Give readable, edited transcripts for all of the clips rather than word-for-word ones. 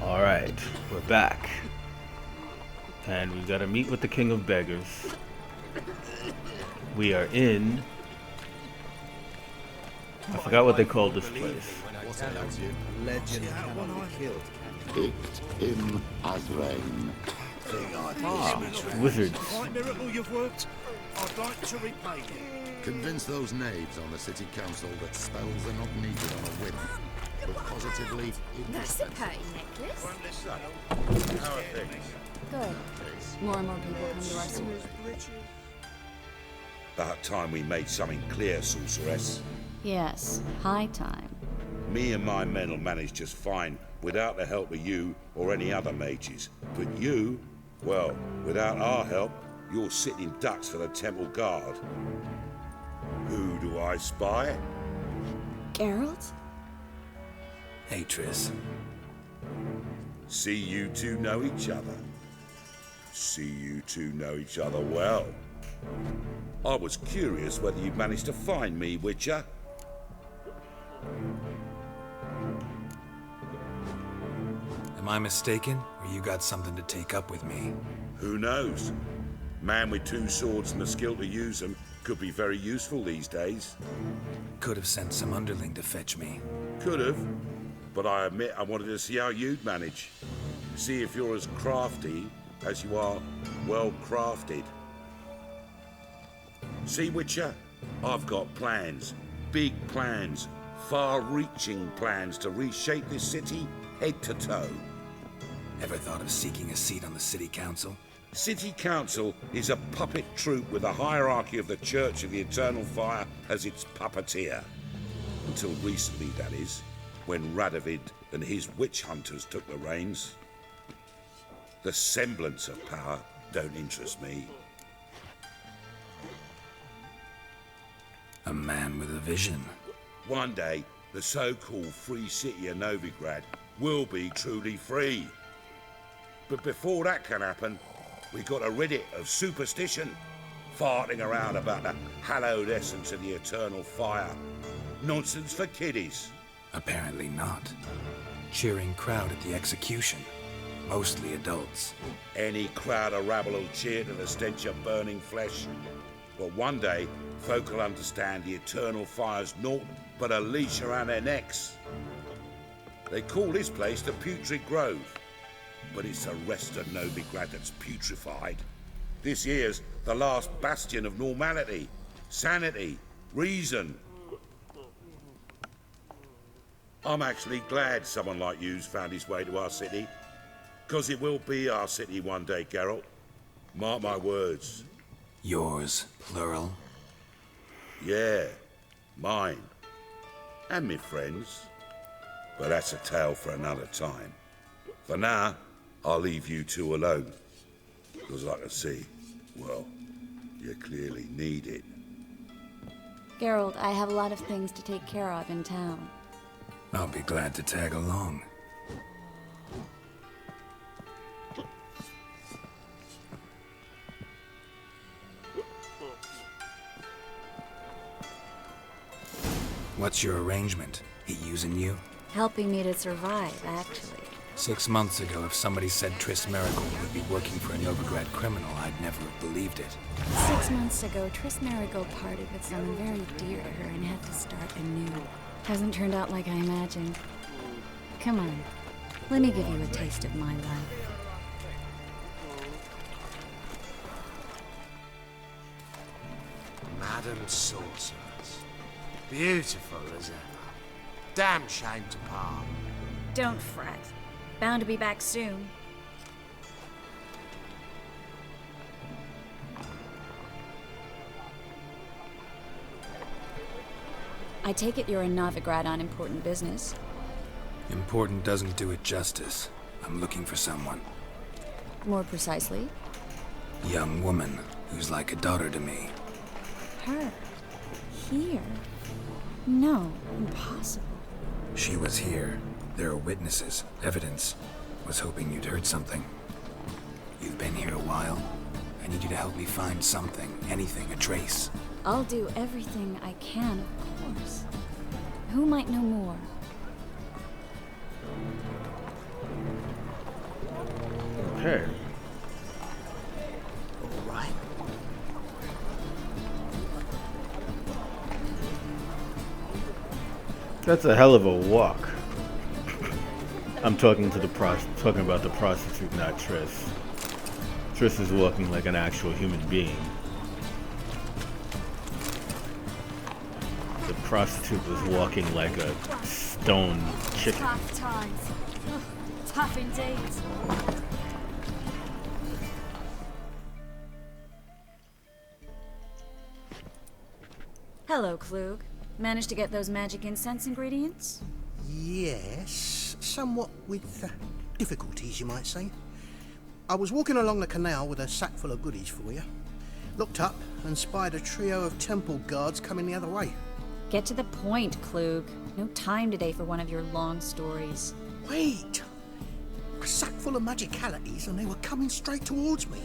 Alright, we're back. And we gotta meet with the King of Beggars. We are in... I forgot what they called this place. Legend cannot be killed. Picked him as rain. Wizards. Quite miracle you've worked. I'd like to repay you. Convince those knaves on the city council that spells are not needed on a whim, but positively That's a pretty necklace. How are things? Good. More and more people come to our stores. About time we made something clear, sorceress. Yes, high time. Me and my men will manage just fine without the help of you or any other mages. But you, well, without our help, you're sitting ducks for the temple guard. Who do I spy? Geralt? Hey, Triss. See you two know each other. See you two know each other well. I was curious whether you managed to find me, Witcher. Am I mistaken, or you got something to take up with me? Who knows? Man with two swords and the skill to use them could be very useful these days. Could have sent some underling to fetch me. Could have, but I admit I wanted to see how you'd manage. See if you're as crafty as you are well crafted. See, Witcher, I've got plans. Big plans. Far-reaching plans to reshape this city head to toe. Ever thought of seeking a seat on the city council? City Council is a puppet troupe with a hierarchy of the Church of the Eternal Fire as its puppeteer. Until recently, that is, when Radovid and his witch hunters took the reins. The semblance of power don't interest me. A man with a vision. One day, the so-called free city of Novigrad will be truly free. But before that can happen, we got to rid it of superstition, farting around about the hallowed essence of the eternal fire. Nonsense for kiddies. Apparently not. Cheering crowd at the execution. Mostly adults. Any crowd of rabble will cheer to the stench of burning flesh. But one day, folk will understand the eternal fire's naught but a leash around their necks. They call this place the Putrid Grove, but it's the rest of Novigrad that's putrefied. This here's the last bastion of normality, sanity, reason. I'm actually glad someone like you's found his way to our city, because it will be our city one day, Geralt. Mark my words. Yours, plural. Yeah, mine. And me friends. But that's a tale for another time. For now, I'll leave you two alone. Because I can see, well, you clearly need it. Geralt, I have a lot of things to take care of in town. I'll be glad to tag along. What's your arrangement? He using you? Helping me to survive, actually. 6 months ago, if somebody said Triss Miracle would be working for a Novigrad criminal, I'd never have believed it. 6 months ago, Triss Marigold parted with someone very dear to her and had to start anew. Hasn't turned out like I imagined. Come on, let me give you a taste of my life. Madam Sorceress. Beautiful as ever. Damn shame to part. Don't fret. Bound to be back soon. I take it you're in Novigrad on important business. Important doesn't do it justice. I'm looking for someone. More precisely? Young woman who's like a daughter to me. Her. Here? No, impossible. She was here. There are witnesses, evidence. Was hoping you'd heard something. You've been here a while. I need you to help me find something, anything, a trace. I'll do everything I can, of course. Who might know more? Okay. All right. That's a hell of a walk. I'm talking about the prostitute, not Triss. Triss is walking like an actual human being. The prostitute was walking like a stone chicken. Tough times. Ugh, tough indeed. Hello, Klug. Managed to get those magic incense ingredients? Yes, somewhat with difficulties, you might say. I was walking along the canal with a sack full of goodies for you. Looked up and spied a trio of temple guards coming the other way. Get to the point, Klug. No time today for one of your long stories. Wait! A sack full of magicalities and they were coming straight towards me.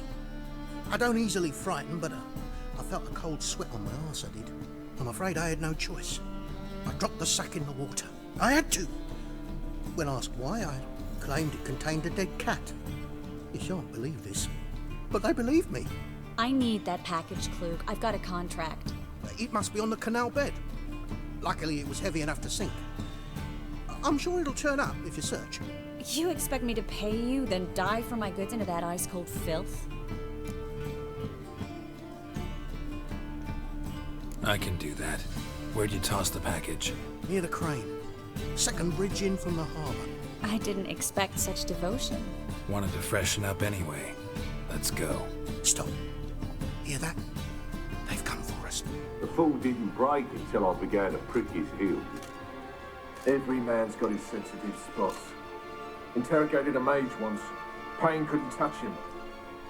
I don't easily frighten, but I felt a cold sweat on my arse, I did. I'm afraid I had no choice. I dropped the sack in the water. I had to. When asked why, I claimed it contained a dead cat. You shan't believe this, but they believed me. I need that package, Klug. I've got a contract. It must be on the canal bed. Luckily, it was heavy enough to sink. I'm sure it'll turn up if you search. You expect me to pay you, then dive for my goods into that ice-cold filth? I can do that. Where'd you toss the package? Near the crane. Second bridge in from the harbour. I didn't expect such devotion. Wanted to freshen up anyway. Let's go. Stop. Hear that? They've come for us. The fall didn't break until I began to prick his heels. Every man's got his sensitive spots. Interrogated a mage once. Pain couldn't touch him.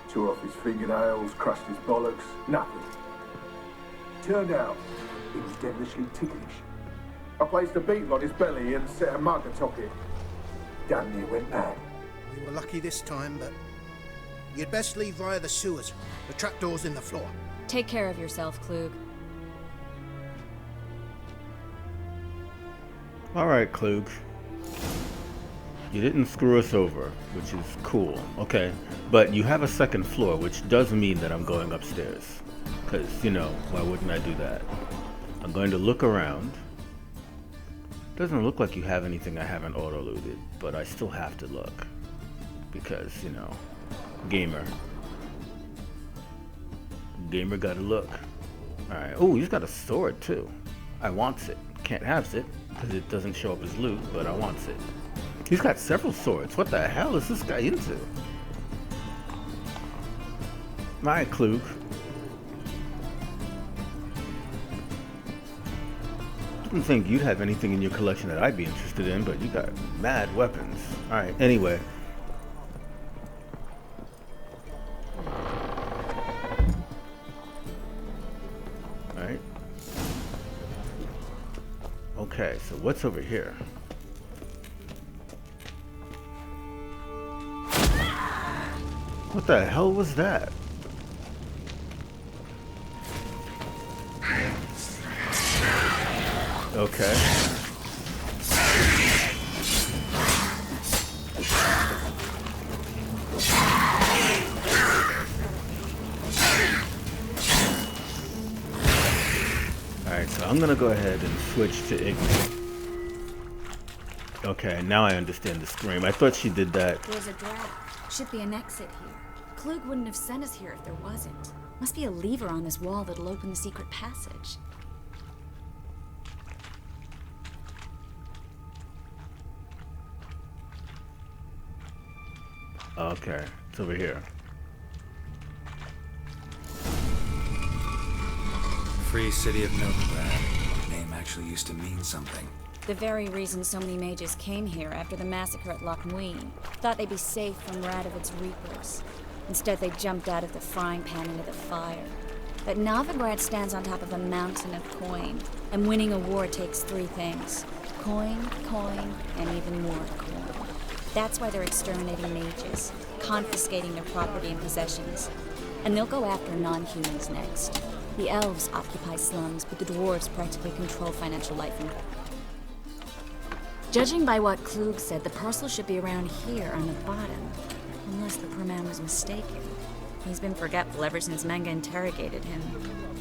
Tore off his fingernails, crushed his bollocks, nothing. Turned out, he was devilishly ticklish. I placed a beetle on his belly and set a mug atop it. Damn near went mad. We were lucky this time, but you'd best leave via the sewers. The trapdoor's in the floor. Take care of yourself, Klug. Alright, Klug. You didn't screw us over, which is cool. Okay, but you have a second floor, which does mean that I'm going upstairs. Because, you know, why wouldn't I do that? I'm going to look around. Doesn't look like you have anything I haven't auto-looted, but I still have to look. Because, you know, gamer. Gamer gotta look. Alright, oh, he's got a sword too. I wants it. Can't have it, because it doesn't show up as loot, but I wants it. He's got several swords. What the hell is this guy into? Alright, Klug. Didn't think you'd have anything in your collection that I'd be interested in, but you got mad weapons. Alright, anyway. Alright. Okay, so what's over here? What the hell was that? Okay. Alright, so I'm gonna go ahead and switch to ignorant. Okay, now I understand the scream. I thought she did that. There's a draft. Should be an exit here. Klug wouldn't have sent us here if there wasn't. Must be a lever on this wall that'll open the secret passage. Okay, it's over here. Free City of Novigrad. Name actually used to mean something. The very reason so many mages came here after the massacre at Loch Muin. Thought they'd be safe from Radovid's reapers. Instead, they jumped out of the frying pan into the fire. But Novigrad stands on top of a mountain of coin, and winning a war takes three things. Coin, coin, and even more coin. That's why they're exterminating mages, confiscating their property and possessions. And they'll go after non-humans next. The elves occupy slums, but the dwarves practically control financial life and... Judging by what Klug said, the parcel should be around here on the bottom. Unless the poor man was mistaken. He's been forgetful ever since Manga interrogated him.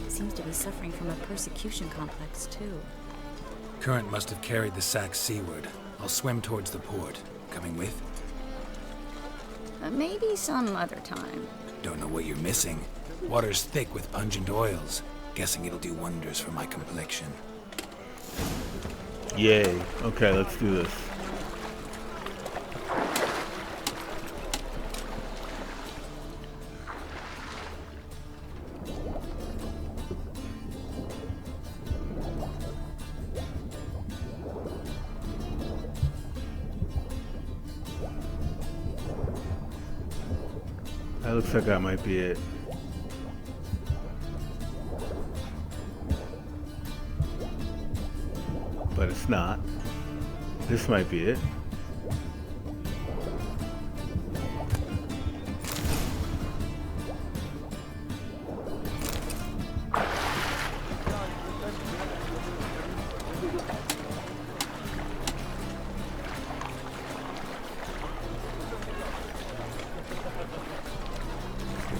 Seems to be suffering from a persecution complex, too. Current must have carried the sack seaward. I'll swim towards the port. Coming with? Maybe some other time. Don't know what you're missing. Water's thick with pungent oils. Guessing it'll do wonders for my complexion. Yay. Okay, let's do this. That looks like that might be it. But it's not. This might be it.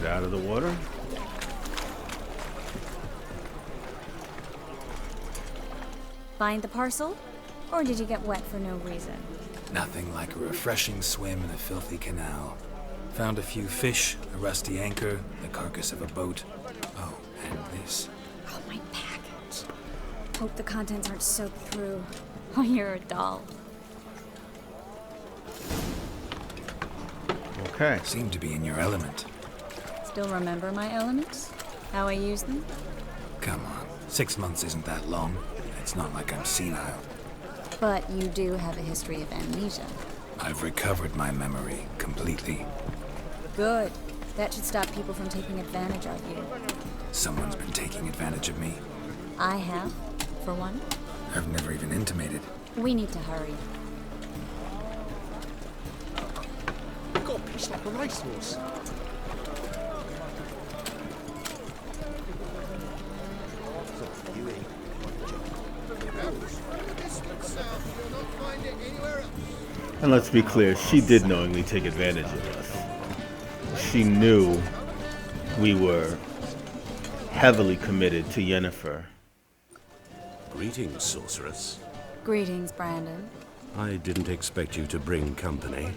Get out of the water. Find the parcel? Or did you get wet for no reason? Nothing like a refreshing swim in a filthy canal. Found a few fish, a rusty anchor, the carcass of a boat. Oh, and this. Oh, my package. Hope the contents aren't soaked through. Oh, you're a doll. Okay. Seem to be in your element. Still remember my elements? How I use them? Come on, 6 months isn't that long. It's not like I'm senile. But you do have a history of amnesia. I've recovered my memory completely. Good. That should stop people from taking advantage of you. Someone's been taking advantage of me. I have, for one. I've never even intimated. We need to hurry. You've got a piece like a racehorse. And let's be clear, she did knowingly take advantage of us. She knew we were heavily committed to Yennefer. Greetings, sorceress. Greetings, Brandon. I didn't expect you to bring company.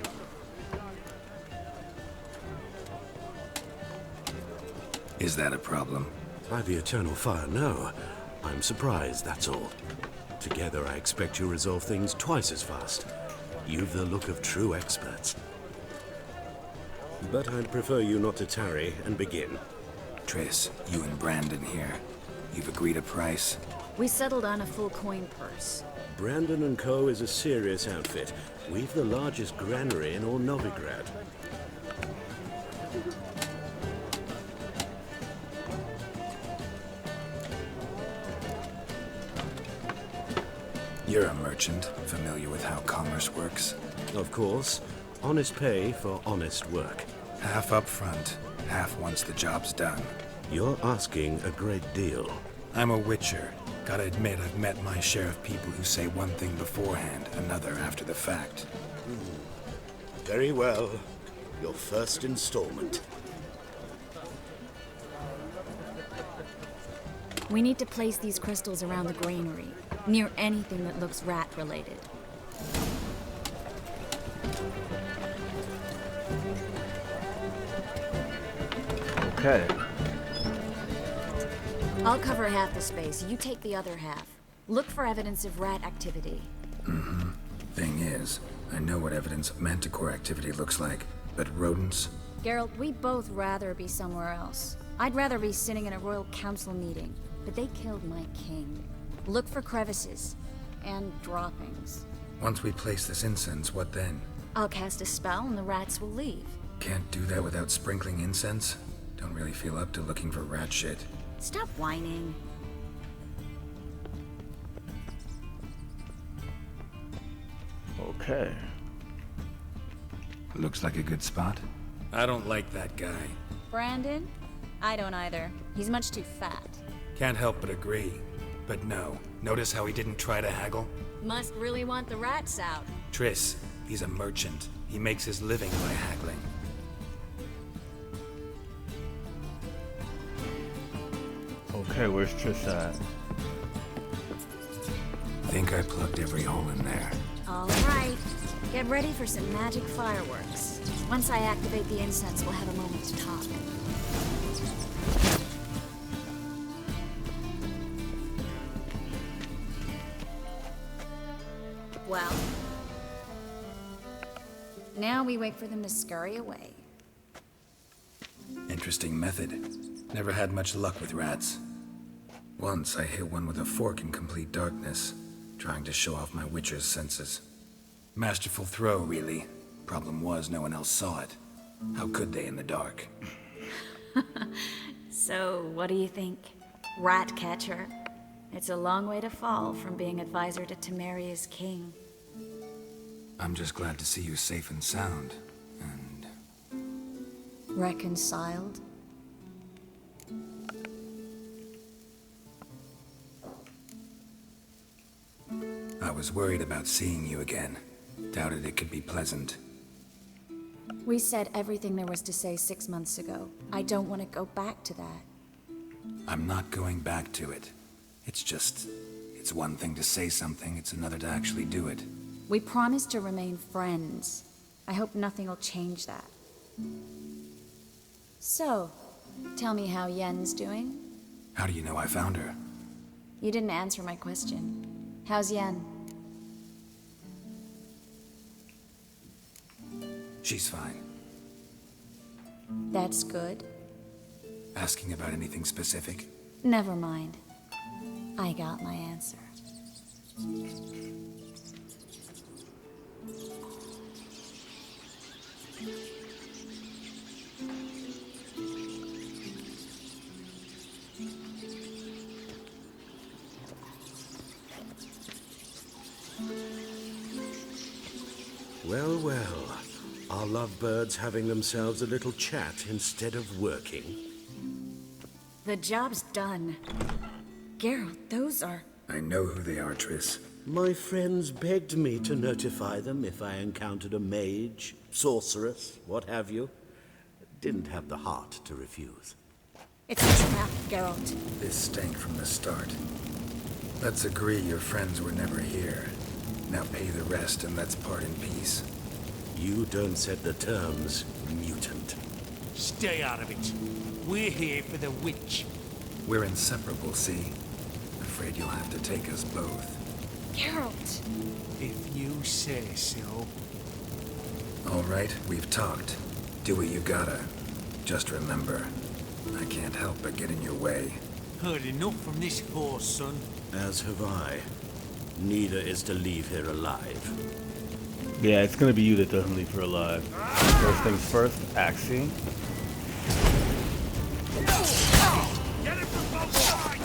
Is that a problem? By the eternal fire, no. I'm surprised, that's all. Together, I expect you resolve things twice as fast. You've the look of true experts. But I'd prefer you not to tarry and begin. Triss, you and Brandon here. You've agreed a price? We settled on a full coin purse. Brandon & Co. is a serious outfit. We've the largest granary in all Novigrad. You're a merchant, familiar with how commerce works? Of course. Honest pay for honest work. Half up front, half once the job's done. You're asking a great deal. I'm a witcher. Gotta admit, I've met my share of people who say one thing beforehand, another after the fact. Very well. Your first installment. We need to place these crystals around the granary, near anything that looks rat-related. Okay. I'll cover half the space, you take the other half. Look for evidence of rat activity. Mm-hmm. Thing is, I know what evidence of manticore activity looks like, but rodents? Geralt, we'd both rather be somewhere else. I'd rather be sitting in a royal council meeting, but they killed my king. Look for crevices and droppings. Once we place this incense, what then? I'll cast a spell and the rats will leave. Can't do that without sprinkling incense? Don't really feel up to looking for rat shit. Stop whining. Okay. Looks like a good spot. I don't like that guy. Brandon? I don't either. He's much too fat. Can't help but agree. But no, notice how he didn't try to haggle? Must really want the rats out. Triss, he's a merchant. He makes his living by haggling. Okay, where's Triss at? Think I plugged every hole in there. All right. Get ready for some magic fireworks. Once I activate the incense, we'll have a moment to talk. Well, now we wait for them to scurry away. Interesting method. Never had much luck with rats. Once I hit one with a fork in complete darkness, trying to show off my witcher's senses. Masterful throw, really. Problem was, no one else saw it. How could they in the dark? So, what do you think? Rat catcher? It's a long way to fall from being advisor to Temeria's king. I'm just glad to see you safe and sound. And Reconciled? I was worried about seeing you again. Doubted it could be pleasant. We said everything there was to say 6 months ago. I don't want to go back to that. I'm not going back to it. It's one thing to say something, it's another to actually do it. We promised to remain friends. I hope nothing will change that. So, tell me how Yen's doing? How do you know I found her? You didn't answer my question. How's Yen? She's fine. That's good. Asking about anything specific? Never mind. I got my answer. Well, well. Are lovebirds having themselves a little chat instead of working? The job's done. Geralt, those are... I know who they are, Triss. My friends begged me to notify them if I encountered a mage, sorceress, what have you. Didn't have the heart to refuse. It's a trap, Geralt. This stank from the start. Let's agree your friends were never here. Now pay the rest and let's part in peace. You don't set the terms, mutant. Stay out of it. We're here for the witch. We're inseparable, see? Afraid you'll have to take us both. Geralt! If you say so. All right, we've talked. Do what you gotta. Just remember, I can't help but get in your way. Heard enough from this horse, son. As have I. Neither is to leave here alive. Yeah, it's gonna be you that doesn't leave her alive. First things first, Axie. Get it from both sides!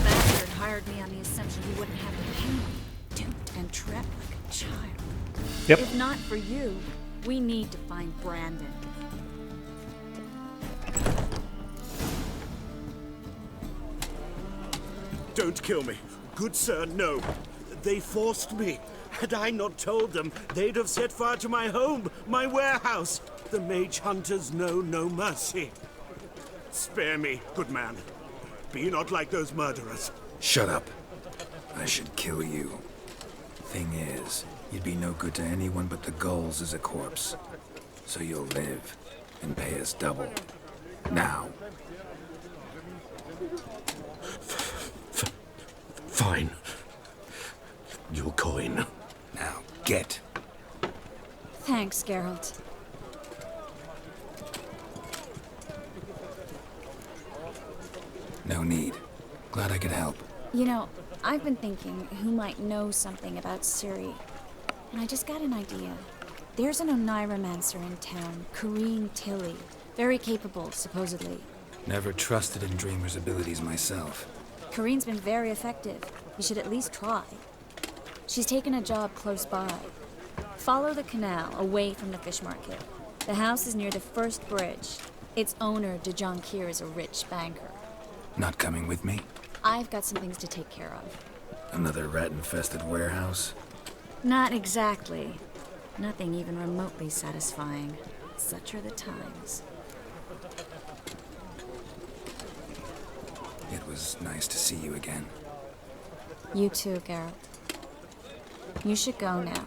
Bastard hired me on the assumption he wouldn't have the pain. Duped and trapped like a child. Yep. If not for you, we need to find Brandon. Don't kill me. Good sir, no. They forced me. Had I not told them, they'd have set fire to my home, my warehouse. The mage hunters know no mercy. Spare me, good man. Be not like those murderers. Shut up. I should kill you. Thing is, you'd be no good to anyone but the gulls as a corpse. So you'll live and pay us double. Now. Fine. Your coin. Now, get. Thanks, Geralt. No need. Glad I could help. You know, I've been thinking who might know something about Ciri. And I just got an idea. There's an Oniromancer in town, Corrine Tilly. Very capable, supposedly. Never trusted in Dreamer's abilities myself. Corrine's been very effective. You should at least try. She's taken a job close by. Follow the canal away from the fish market. The house is near the first bridge. Its owner, DeJohn is a rich banker. Not coming with me? I've got some things to take care of. Another rat-infested warehouse? Not exactly. Nothing even remotely satisfying. Such are the times. It was nice to see you again. You too, Geralt. You should go now,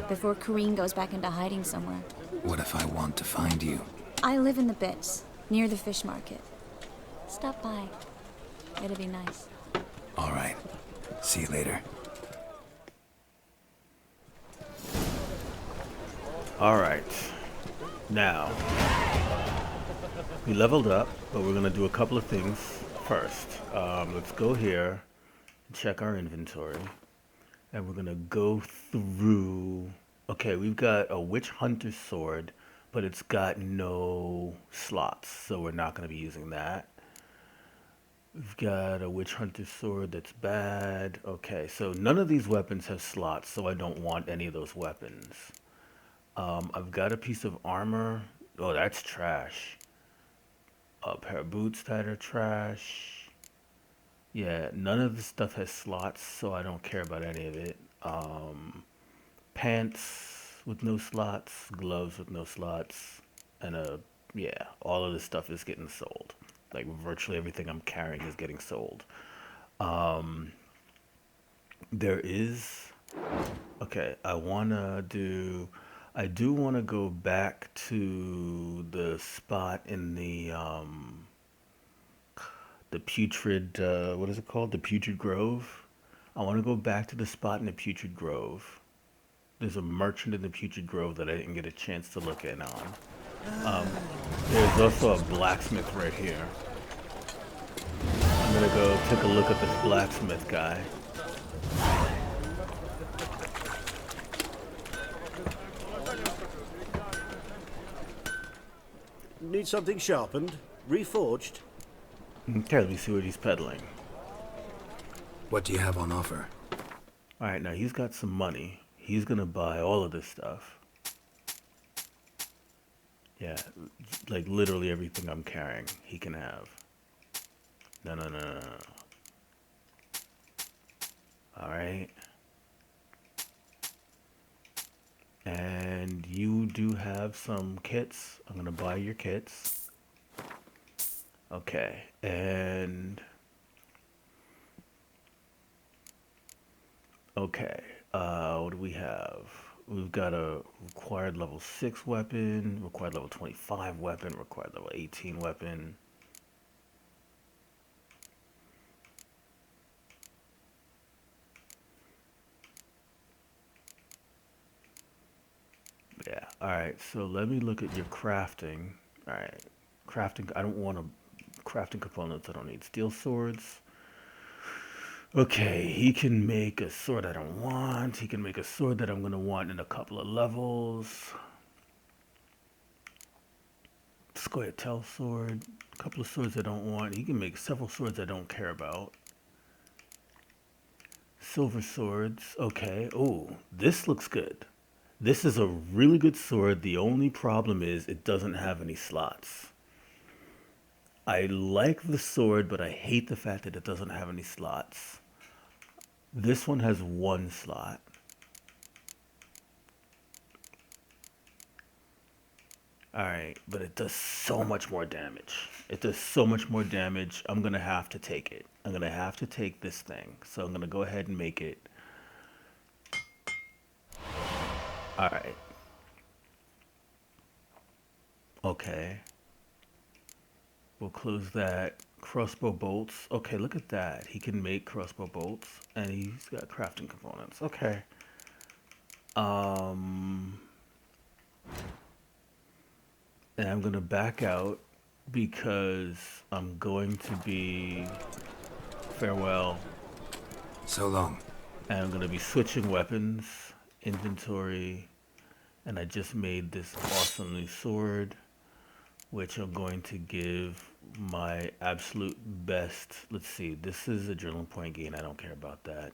before Kareen goes back into hiding somewhere. What if I want to find you? I live in the Bits, near the fish market. Stop by. It'll be nice. All right. See you later. All right. Now, we leveled up, but we're gonna do a couple of things first. Let's go here and check our inventory, and we're gonna go through. Okay, we've got a witch hunter sword, but it's got no slots, so we're not gonna be using that. We've got a witch hunter sword that's bad. Okay, so none of these weapons have slots, so I don't want any of those weapons. I've got a piece of armor. Oh, that's trash. A pair of boots that are trash. Yeah, none of this stuff has slots, so I don't care about any of it. Pants with no slots, gloves with no slots, and yeah, all of this stuff is getting sold. Like virtually everything I'm carrying is getting sold. There is, okay, I do want to go back to the spot in the putrid, what is it called? The Putrid Grove. I want to go back to the spot in the Putrid Grove. There's a merchant in the Putrid Grove that I didn't get a chance to look in on. There's also a blacksmith right here. I'm gonna go take a look at this blacksmith guy. Need something sharpened? Reforged? Okay, let me see what he's peddling. What do you have on offer? Alright, now he's got some money. He's gonna buy all of this stuff. Yeah, like literally everything I'm carrying, he can have. No. Alright. And you do have some kits. I'm gonna buy your kits. Okay, and okay, what do we have? We've got a required level 6 weapon, required level 25 weapon, required level 18 weapon. Yeah, alright, so let me look at your crafting. Alright, crafting, I don't want crafting components, I don't need steel swords. Okay, he can make a sword I don't want. He can make a sword that I'm going to want in a couple of levels. Scoia'tael sword. A couple of swords I don't want. He can make several swords I don't care about. Silver swords. Okay. Oh, this looks good. This is a really good sword. The only problem is it doesn't have any slots. I like the sword, but I hate the fact that it doesn't have any slots. This one has one slot. Alright, but it does so much more damage. It does so much more damage. I'm going to have to take it. I'm going to have to take this thing. So I'm going to go ahead and make it. Alright. Okay. We'll close that. Crossbow bolts. Okay, look at that. He can make crossbow bolts. And he's got crafting components. Okay. And I'm going to back out because I'm going to be... Farewell. So long. And I'm going to be switching weapons. Inventory. And I just made this awesome new sword, which I'm going to give my absolute best. Let's see, this is a adrenaline point gain. I don't care about that.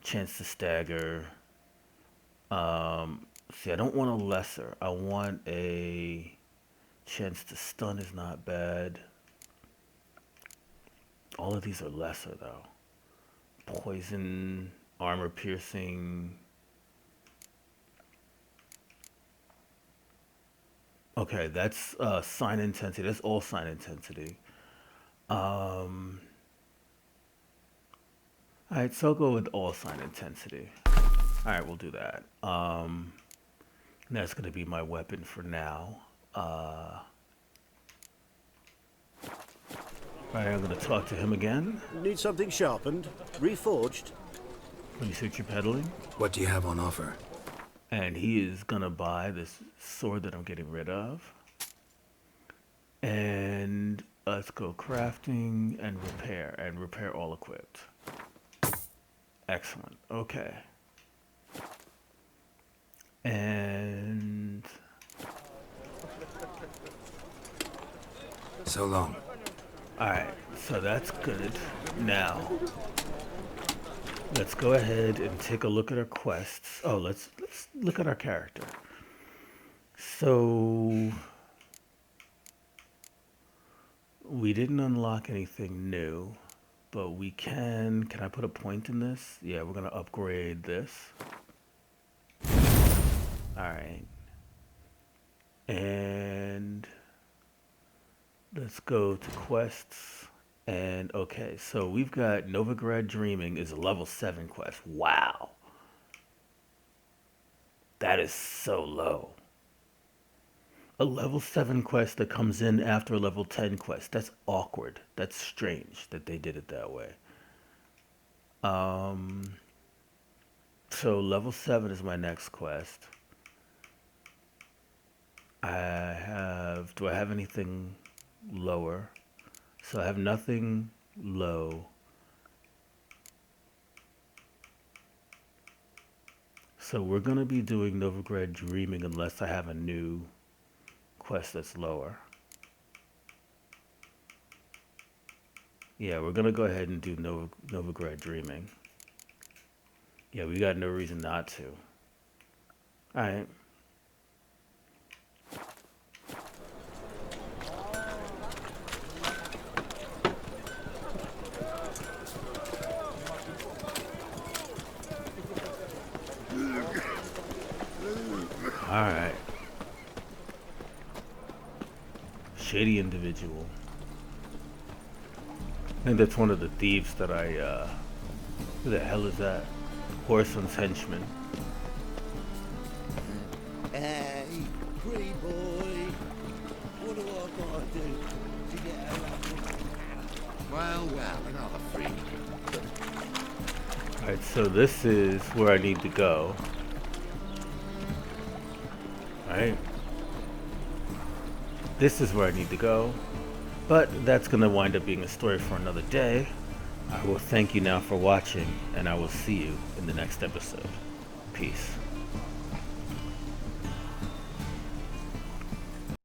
Chance to stagger. See, I don't want a lesser. I want a Chance to stun is not bad. All of these are lesser though. Poison, armor piercing. Okay, that's sign intensity. That's all sign intensity. Alright, so I'll go with all sign intensity. Alright, we'll do that. That's gonna be my weapon for now. Alright, I'm gonna talk to him again. Need something sharpened? Reforged? Let me see what you're peddling. What do you have on offer? And he is gonna buy this sword that I'm getting rid of. And let's go crafting and repair all equipped. Excellent. Okay. And so long. Alright, so that's good. Now let's go ahead and take a look at our quests. Oh, let's look at our character. So we didn't unlock anything new, but we can I put a point in this? Yeah, we're gonna upgrade this. Alright. And let's go to quests. And okay, so we've got Novigrad Dreaming is a level 7 quest. Wow. That is so low. A level 7 quest that comes in after a level 10 quest. That's awkward. That's strange that they did it that way. So level 7 is my next quest. Do I have anything lower? So I have nothing low. So we're gonna be doing Novigrad Dreaming unless I have a new quest that's lower. Yeah, we're gonna go ahead and do Novigrad Dreaming. Yeah, we got no reason not to. Alright. Alright. Shady individual. I think that's one of the thieves that who the hell is that? Horson's henchman. Hey, pretty boy. What do I gotta do to get around? Well, another freak. Alright, so this is where I need to go. Alright. This is where I need to go. But that's going to wind up being a story for another day. I will thank you now for watching, and I will see you in the next episode. Peace.